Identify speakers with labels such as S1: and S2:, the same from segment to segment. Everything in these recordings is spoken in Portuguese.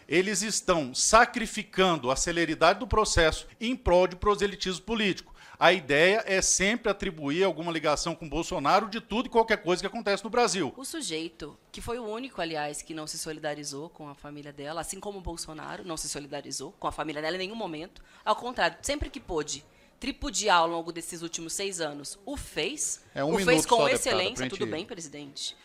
S1: eles estão sacrificando a celeridade do processo em prol de proselitismo político. A ideia é sempre atribuir alguma ligação com Bolsonaro de tudo e qualquer coisa que acontece no Brasil.
S2: O sujeito, que foi o único, aliás, que não se solidarizou com a família dela, assim como o Bolsonaro não se solidarizou com a família dela em nenhum momento, ao contrário, sempre que pôde tripudiar ao longo desses últimos 6 anos, o fez com excelência, tudo bem, presidente.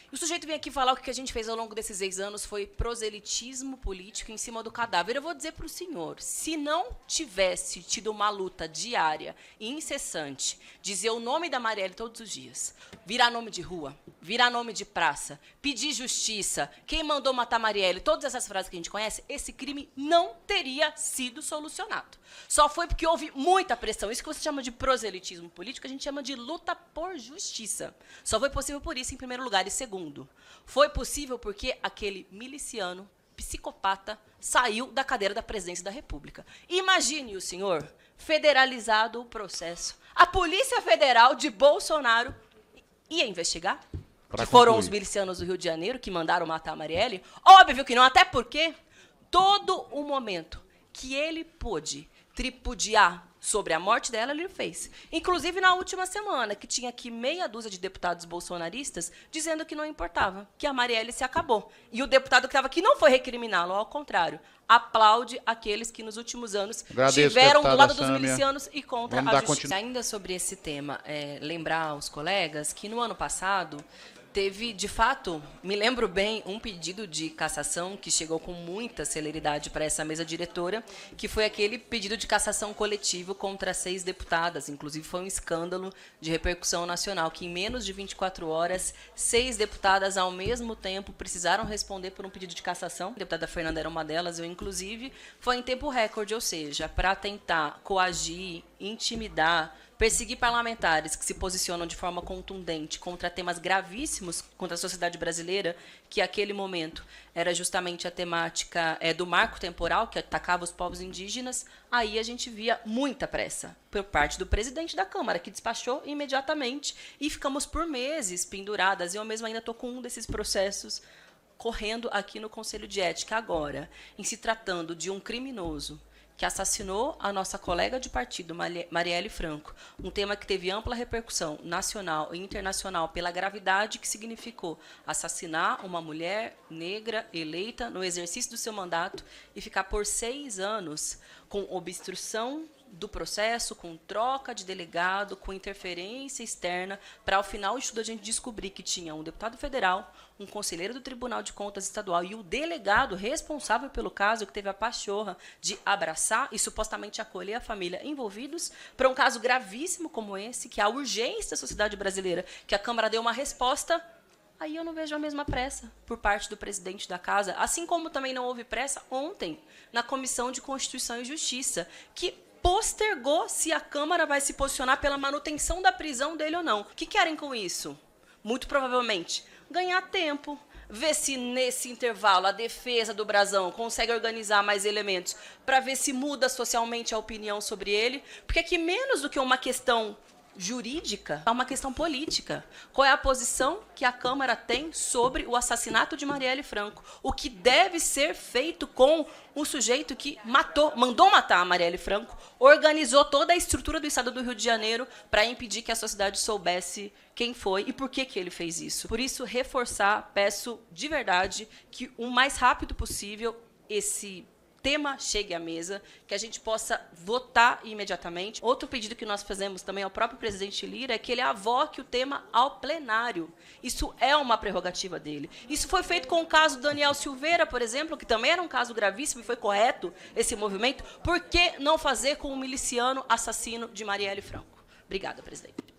S2: O sujeito vem aqui falar que o que a gente fez ao longo desses 6 anos foi proselitismo político em cima do cadáver. Eu vou dizer para o senhor, se não tivesse tido uma luta diária e incessante, dizer o nome da Marielle todos os dias, virar nome de rua, virar nome de praça, pedir justiça, quem mandou matar Marielle, todas essas frases que a gente conhece, esse crime não teria sido solucionado. Só foi porque houve muita pressão. Isso que você chama de proselitismo político, a gente chama de luta por justiça. Só foi possível por isso, em primeiro lugar. E segundo, foi possível porque aquele miliciano, psicopata, saiu da cadeira da presidência da República. Imagine o senhor federalizado o processo. A Polícia Federal de Bolsonaro ia investigar? Que foram os milicianos do Rio de Janeiro que mandaram matar a Marielle? Óbvio que não, até porque todo o momento que ele pôde tripudiar sobre a morte dela, ele fez. Inclusive, na última semana, que tinha aqui meia dúzia de deputados bolsonaristas dizendo que não importava, que a Marielle se acabou. E o deputado que estava aqui não foi recriminá-lo, ao contrário. Aplaude aqueles que, nos últimos anos, estiveram do lado dos milicianos e contra a justiça. Ainda sobre esse tema, lembrar aos colegas que, no ano passado, teve, de fato, me lembro bem, um pedido de cassação que chegou com muita celeridade para essa mesa diretora, que foi aquele pedido de cassação coletivo contra 6 deputadas. Inclusive, foi um escândalo de repercussão nacional, que em menos de 24 horas, 6 deputadas, ao mesmo tempo, precisaram responder por um pedido de cassação. A deputada Fernanda era uma delas, eu, inclusive. Foi em tempo recorde, ou seja, para tentar coagir, intimidar, perseguir parlamentares que se posicionam de forma contundente contra temas gravíssimos contra a sociedade brasileira, que naquele momento era justamente a temática do marco temporal, que atacava os povos indígenas, aí a gente via muita pressa por parte do presidente da Câmara, que despachou imediatamente, e ficamos por meses penduradas. Eu mesma ainda estou com um desses processos correndo aqui no Conselho de Ética agora, em se tratando de um criminoso que assassinou a nossa colega de partido, Marielle Franco, um tema que teve ampla repercussão nacional e internacional pela gravidade que significou assassinar uma mulher negra eleita no exercício do seu mandato e ficar por 6 anos com obstrução do processo, com troca de delegado, com interferência externa, para ao final de tudo a gente descobrir que tinha um deputado federal, um conselheiro do Tribunal de Contas Estadual e o delegado responsável pelo caso, que teve a pachorra de abraçar e supostamente acolher a família envolvidos para um caso gravíssimo como esse, que é a urgência da sociedade brasileira, que a Câmara deu uma resposta. Aí eu não vejo a mesma pressa por parte do presidente da Casa, assim como também não houve pressa ontem na Comissão de Constituição e Justiça, que postergou se a Câmara vai se posicionar pela manutenção da prisão dele ou não. O que querem com isso? Muito provavelmente ganhar tempo, ver se nesse intervalo a defesa do Brazão consegue organizar mais elementos para ver se muda socialmente a opinião sobre ele, porque aqui menos do que uma questão jurídica, é uma questão política. Qual é a posição que a Câmara tem sobre o assassinato de Marielle Franco? O que deve ser feito com o sujeito que mandou matar a Marielle Franco, organizou toda a estrutura do Estado do Rio de Janeiro para impedir que a sociedade soubesse quem foi e por que ele fez isso. Por isso, reforçar, peço de verdade que o mais rápido possível esse tema chegue à mesa, que a gente possa votar imediatamente. Outro pedido que nós fazemos também ao próprio presidente Lira é que ele avoque o tema ao plenário. Isso é uma prerrogativa dele. Isso foi feito com o caso do Daniel Silveira, por exemplo, que também era um caso gravíssimo e foi correto esse movimento. Por que não fazer com o miliciano assassino de Marielle Franco? Obrigada, presidente.